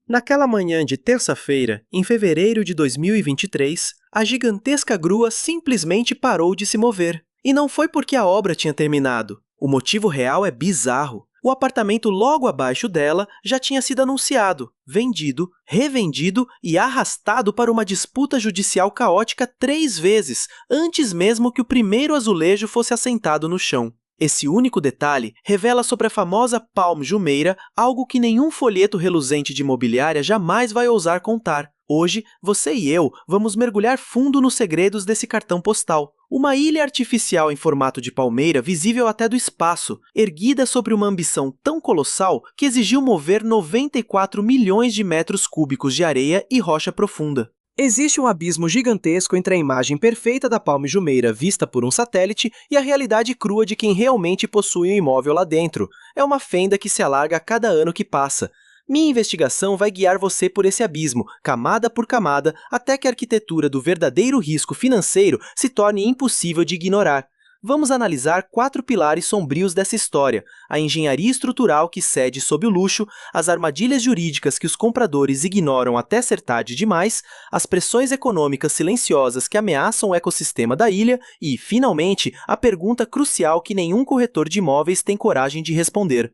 Naquela manhã de terça-feira, em fevereiro de 2023, a gigantesca grua simplesmente parou de se mover. E não foi porque a obra tinha terminado. O motivo real é bizarro. O apartamento logo abaixo dela já tinha sido anunciado, vendido, revendido e arrastado para uma disputa judicial caótica 3 vezes, antes mesmo que o primeiro azulejo fosse assentado no chão. Esse único detalhe revela sobre a famosa Palm Jumeirah algo que nenhum folheto reluzente de imobiliária jamais vai ousar contar. Hoje, você e eu vamos mergulhar fundo nos segredos desse cartão postal. Uma ilha artificial em formato de palmeira visível até do espaço, erguida sobre uma ambição tão colossal que exigiu mover 94 milhões de metros cúbicos de areia e rocha profunda. Existe um abismo gigantesco entre a imagem perfeita da Palm Jumeirah vista por um satélite e a realidade crua de quem realmente possui um imóvel lá dentro. É uma fenda que se alarga a cada ano que passa. Minha investigação vai guiar você por esse abismo, camada por camada, até que a arquitetura do verdadeiro risco financeiro se torne impossível de ignorar. Vamos analisar 4 pilares sombrios dessa história: a engenharia estrutural que cede sob o luxo, as armadilhas jurídicas que os compradores ignoram até ser tarde demais, as pressões econômicas silenciosas que ameaçam o ecossistema da ilha e, finalmente, a pergunta crucial que nenhum corretor de imóveis tem coragem de responder.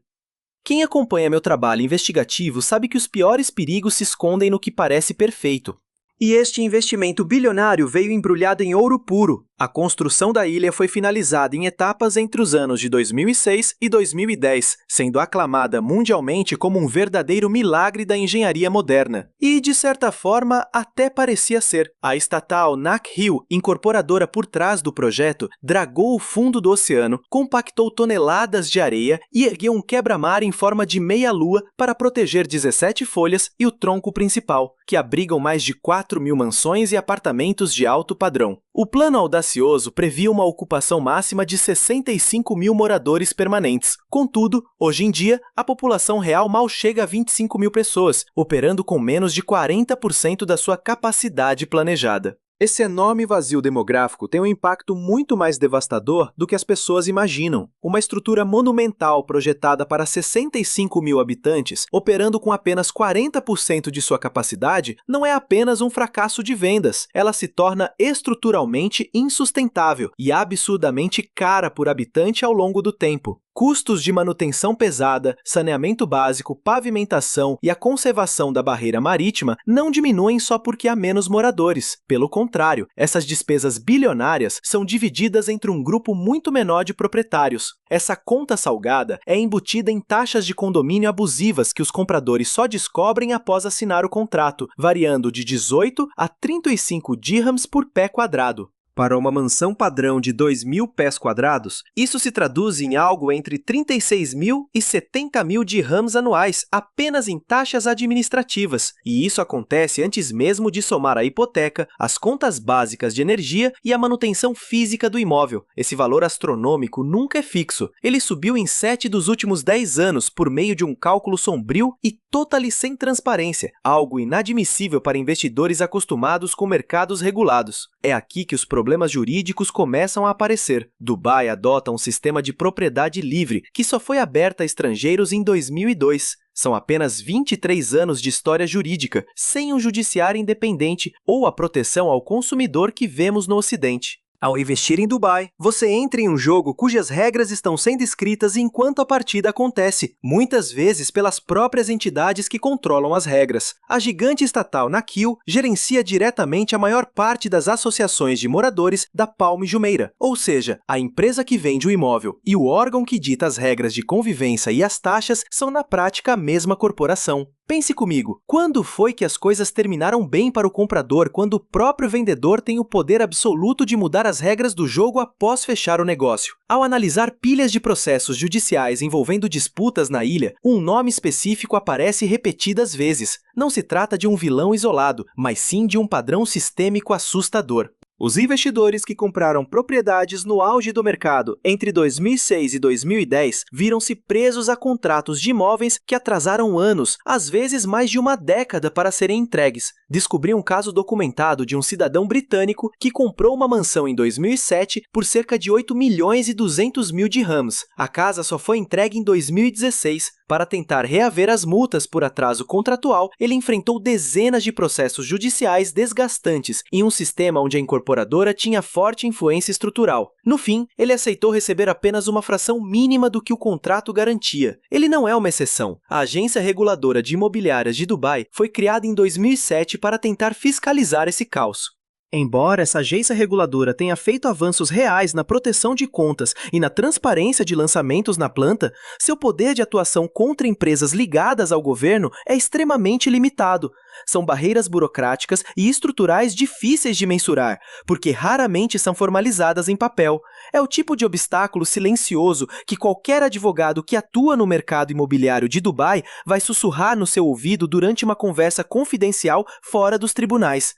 Quem acompanha meu trabalho investigativo sabe que os piores perigos se escondem no que parece perfeito. E este investimento bilionário veio embrulhado em ouro puro. A construção da ilha foi finalizada em etapas entre os anos de 2006 e 2010, sendo aclamada mundialmente como um verdadeiro milagre da engenharia moderna. E, de certa forma, até parecia ser. A estatal Nack Hill, incorporadora por trás do projeto, dragou o fundo do oceano, compactou toneladas de areia e ergueu um quebra-mar em forma de meia-lua para proteger 17 folhas e o tronco principal, que abrigam mais de 4.000 mansões e apartamentos de alto padrão. O plano audacioso previa uma ocupação máxima de 65 mil moradores permanentes. Contudo, hoje em dia, a população real mal chega a 25 mil pessoas, operando com menos de 40% da sua capacidade planejada. Esse enorme vazio demográfico tem um impacto muito mais devastador do que as pessoas imaginam. Uma estrutura monumental projetada para 65 mil habitantes, operando com apenas 40% de sua capacidade, não é apenas um fracasso de vendas. Ela se torna estruturalmente insustentável e absurdamente cara por habitante ao longo do tempo. Custos de manutenção pesada, saneamento básico, pavimentação e a conservação da barreira marítima não diminuem só porque há menos moradores. Pelo contrário, essas despesas bilionárias são divididas entre um grupo muito menor de proprietários. Essa conta salgada é embutida em taxas de condomínio abusivas que os compradores só descobrem após assinar o contrato, variando de 18 a 35 dirhams por pé quadrado. Para uma mansão padrão de 2.000 pés quadrados, isso se traduz em algo entre 36 mil e 70 mil dirhams anuais, apenas em taxas administrativas. E isso acontece antes mesmo de somar a hipoteca, as contas básicas de energia e a manutenção física do imóvel. Esse valor astronômico nunca é fixo. Ele subiu em 7 dos últimos 10 anos por meio de um cálculo sombrio e totalmente sem transparência, algo inadmissível para investidores acostumados com mercados regulados. É aqui que os problemas jurídicos começam a aparecer. Dubai adota um sistema de propriedade livre que só foi aberto a estrangeiros em 2002. São apenas 23 anos de história jurídica, sem um judiciário independente ou a proteção ao consumidor que vemos no Ocidente. Ao investir em Dubai, você entra em um jogo cujas regras estão sendo escritas enquanto a partida acontece, muitas vezes pelas próprias entidades que controlam as regras. A gigante estatal Nack Hill gerencia diretamente a maior parte das associações de moradores da Palm Jumeirah, ou seja, a empresa que vende o imóvel e o órgão que dita as regras de convivência e as taxas são na prática a mesma corporação. Pense comigo, quando foi que as coisas terminaram bem para o comprador quando o próprio vendedor tem o poder absoluto de mudar as regras do jogo após fechar o negócio? Ao analisar pilhas de processos judiciais envolvendo disputas na ilha, um nome específico aparece repetidas vezes. Não se trata de um vilão isolado, mas sim de um padrão sistêmico assustador. Os investidores que compraram propriedades no auge do mercado entre 2006 e 2010 viram-se presos a contratos de imóveis que atrasaram anos, às vezes mais de uma década para serem entregues. Descobri um caso documentado de um cidadão britânico que comprou uma mansão em 2007 por cerca de 8 milhões e 200 mil dirhams. A casa só foi entregue em 2016. Para tentar reaver as multas por atraso contratual, ele enfrentou dezenas de processos judiciais desgastantes em um sistema onde a incorporadora tinha forte influência estrutural. No fim, ele aceitou receber apenas uma fração mínima do que o contrato garantia. Ele não é uma exceção. A Agência Reguladora de Imobiliárias de Dubai foi criada em 2007 para tentar fiscalizar esse caos. Embora essa agência reguladora tenha feito avanços reais na proteção de contas e na transparência de lançamentos na planta, seu poder de atuação contra empresas ligadas ao governo é extremamente limitado. São barreiras burocráticas e estruturais difíceis de mensurar, porque raramente são formalizadas em papel. É o tipo de obstáculo silencioso que qualquer advogado que atua no mercado imobiliário de Dubai vai sussurrar no seu ouvido durante uma conversa confidencial fora dos tribunais.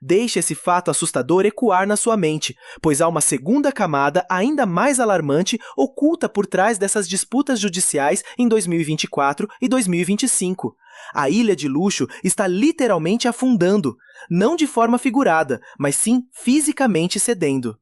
Deixe esse fato assustador ecoar na sua mente, pois há uma segunda camada ainda mais alarmante oculta por trás dessas disputas judiciais em 2024 e 2025. A ilha de luxo está literalmente afundando, não de forma figurada, mas sim fisicamente cedendo.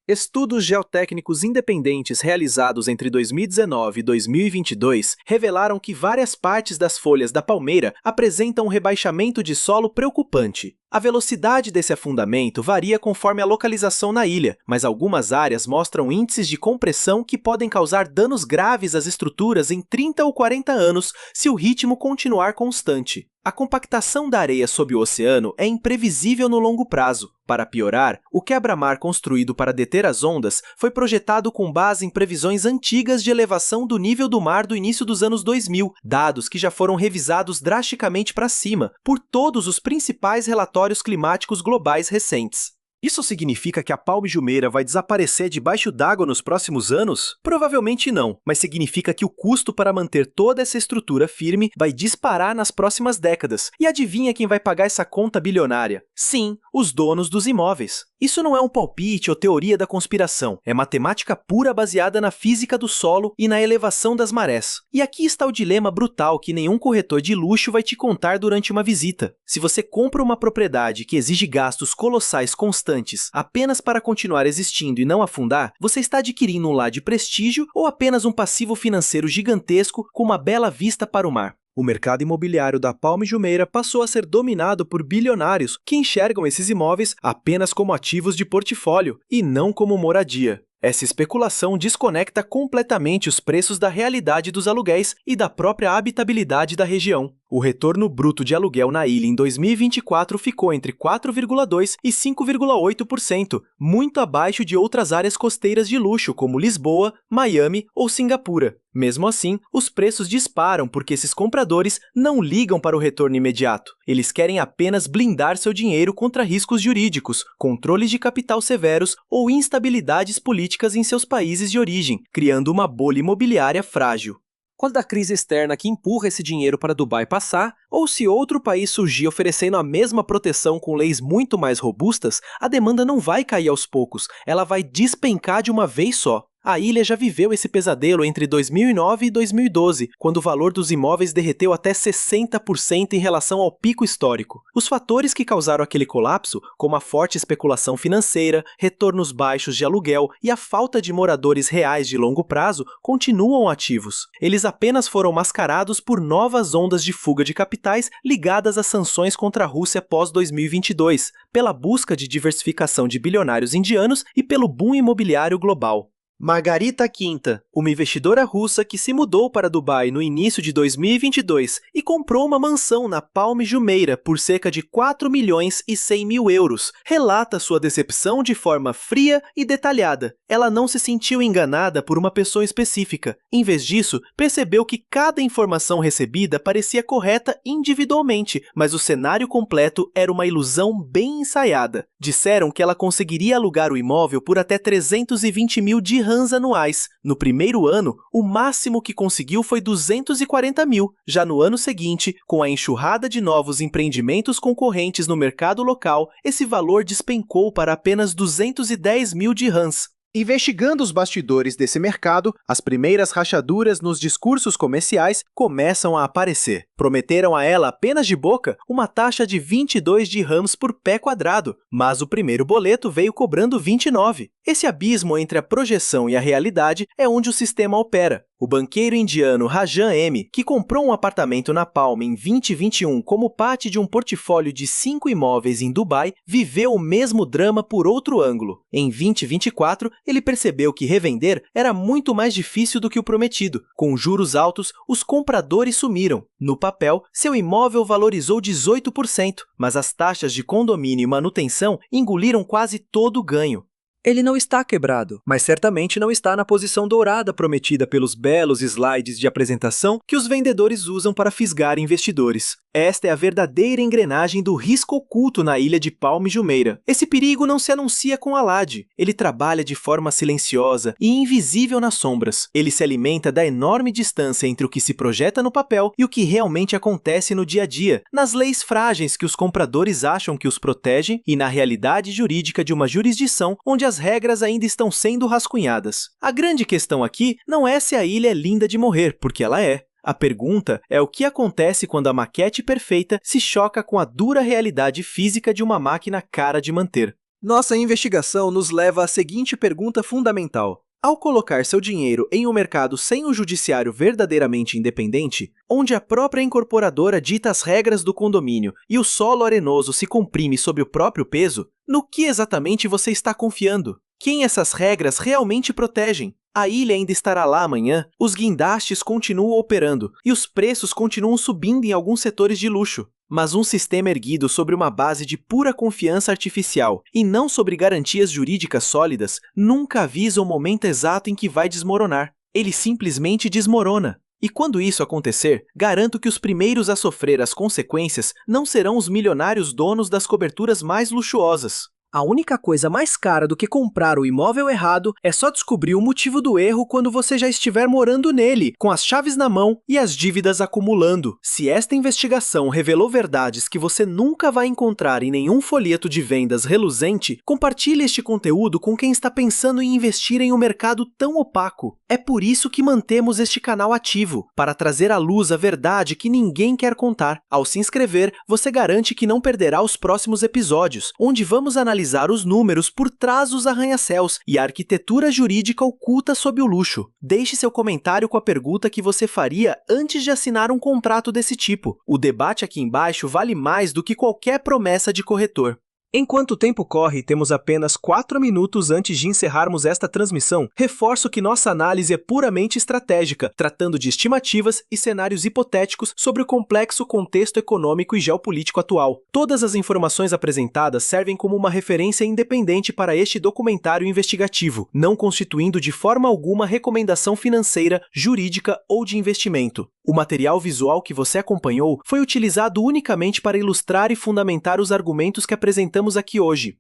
Estudos geotécnicos independentes realizados entre 2019 e 2022 revelaram que várias partes das folhas da palmeira apresentam um rebaixamento de solo preocupante. A velocidade desse afundamento varia conforme a localização na ilha, mas algumas áreas mostram índices de compressão que podem causar danos graves às estruturas em 30 ou 40 anos se o ritmo continuar constante. A compactação da areia sob o oceano é imprevisível no longo prazo. Para piorar, o quebra-mar construído para deter as ondas foi projetado com base em previsões antigas de elevação do nível do mar do início dos anos 2000, dados que já foram revisados drasticamente para cima por todos os principais relatórios climáticos globais recentes. Isso significa que a Palme Jumeirah vai desaparecer debaixo d'água nos próximos anos? Provavelmente não, mas significa que o custo para manter toda essa estrutura firme vai disparar nas próximas décadas. E adivinha quem vai pagar essa conta bilionária? Sim, os donos dos imóveis. Isso não é um palpite ou teoria da conspiração, é matemática pura baseada na física do solo e na elevação das marés. E aqui está o dilema brutal que nenhum corretor de luxo vai te contar durante uma visita. Se você compra uma propriedade que exige gastos colossais constantes apenas para continuar existindo e não afundar, você está adquirindo um lar de prestígio ou apenas um passivo financeiro gigantesco com uma bela vista para o mar. O mercado imobiliário da Palme Jumeirah passou a ser dominado por bilionários que enxergam esses imóveis apenas como ativos de portfólio e não como moradia. Essa especulação desconecta completamente os preços da realidade dos aluguéis e da própria habitabilidade da região. O retorno bruto de aluguel na ilha em 2024 ficou entre 4,2% e 5,8%, muito abaixo de outras áreas costeiras de luxo como Lisboa, Miami ou Singapura. Mesmo assim, os preços disparam porque esses compradores não ligam para o retorno imediato. Eles querem apenas blindar seu dinheiro contra riscos jurídicos, controles de capital severos ou instabilidades políticas em seus países de origem, criando uma bolha imobiliária frágil. Quando a crise externa que empurra esse dinheiro para Dubai passar, ou se outro país surgir oferecendo a mesma proteção com leis muito mais robustas, a demanda não vai cair aos poucos, ela vai despencar de uma vez só. A ilha já viveu esse pesadelo entre 2009 e 2012, quando o valor dos imóveis derreteu até 60% em relação ao pico histórico. Os fatores que causaram aquele colapso, como a forte especulação financeira, retornos baixos de aluguel e a falta de moradores reais de longo prazo, continuam ativos. Eles apenas foram mascarados por novas ondas de fuga de capitais ligadas às sanções contra a Rússia pós-2022, pela busca de diversificação de bilionários indianos e pelo boom imobiliário global. Margarita Quinta, uma investidora russa que se mudou para Dubai no início de 2022 e comprou uma mansão na Palme Jumeirah por cerca de 4 milhões e 100 mil euros, relata sua decepção de forma fria e detalhada. Ela não se sentiu enganada por uma pessoa específica. Em vez disso, percebeu que cada informação recebida parecia correta individualmente, mas o cenário completo era uma ilusão bem ensaiada. Disseram que ela conseguiria alugar o imóvel por até 320 mil dirhams anuais. No primeiro ano, o máximo que conseguiu foi 240 mil. Já no ano seguinte, com a enxurrada de novos empreendimentos concorrentes no mercado local, esse valor despencou para apenas 210 mil dirhams. Investigando os bastidores desse mercado, as primeiras rachaduras nos discursos comerciais começam a aparecer. Prometeram a ela apenas de boca uma taxa de 22 dirhams por pé quadrado, mas o primeiro boleto veio cobrando 29. Esse abismo entre a projeção e a realidade é onde o sistema opera. O banqueiro indiano Rajan M., que comprou um apartamento na Palm em 2021 como parte de um portfólio de 5 imóveis em Dubai, viveu o mesmo drama por outro ângulo. Em 2024, ele percebeu que revender era muito mais difícil do que o prometido. Com juros altos, os compradores sumiram. No papel, seu imóvel valorizou 18%, mas as taxas de condomínio e manutenção engoliram quase todo o ganho. Ele não está quebrado, mas certamente não está na posição dourada prometida pelos belos slides de apresentação que os vendedores usam para fisgar investidores. Esta é a verdadeira engrenagem do risco oculto na ilha de Palm Jumeirah. Esse perigo não se anuncia com alarde. Ele trabalha de forma silenciosa e invisível nas sombras. Ele se alimenta da enorme distância entre o que se projeta no papel e o que realmente acontece no dia a dia, nas leis frágeis que os compradores acham que os protegem e na realidade jurídica de uma jurisdição onde as regras ainda estão sendo rascunhadas. A grande questão aqui não é se a ilha é linda de morrer, porque ela é. A pergunta é o que acontece quando a maquete perfeita se choca com a dura realidade física de uma máquina cara de manter. Nossa investigação nos leva à seguinte pergunta fundamental. Ao colocar seu dinheiro em um mercado sem um judiciário verdadeiramente independente, onde a própria incorporadora dita as regras do condomínio e o solo arenoso se comprime sob o próprio peso, no que exatamente você está confiando? Quem essas regras realmente protegem? A ilha ainda estará lá amanhã, os guindastes continuam operando e os preços continuam subindo em alguns setores de luxo. Mas um sistema erguido sobre uma base de pura confiança artificial e não sobre garantias jurídicas sólidas nunca avisa o momento exato em que vai desmoronar. Ele simplesmente desmorona. E quando isso acontecer, garanto que os primeiros a sofrer as consequências não serão os milionários donos das coberturas mais luxuosas. A única coisa mais cara do que comprar o imóvel errado é só descobrir o motivo do erro quando você já estiver morando nele, com as chaves na mão e as dívidas acumulando. Se esta investigação revelou verdades que você nunca vai encontrar em nenhum folheto de vendas reluzente, compartilhe este conteúdo com quem está pensando em investir em um mercado tão opaco. É por isso que mantemos este canal ativo, para trazer à luz a verdade que ninguém quer contar. Ao se inscrever, você garante que não perderá os próximos episódios, onde vamos analisar os números por trás dos arranha-céus e a arquitetura jurídica oculta sob o luxo. Deixe seu comentário com a pergunta que você faria antes de assinar um contrato desse tipo. O debate aqui embaixo vale mais do que qualquer promessa de corretor. Enquanto o tempo corre e temos apenas 4 minutos antes de encerrarmos esta transmissão, reforço que nossa análise é puramente estratégica, tratando de estimativas e cenários hipotéticos sobre o complexo contexto econômico e geopolítico atual. Todas as informações apresentadas servem como uma referência independente para este documentário investigativo, não constituindo de forma alguma recomendação financeira, jurídica ou de investimento. O material visual que você acompanhou foi utilizado unicamente para ilustrar e fundamentar os argumentos que apresentamos aqui hoje.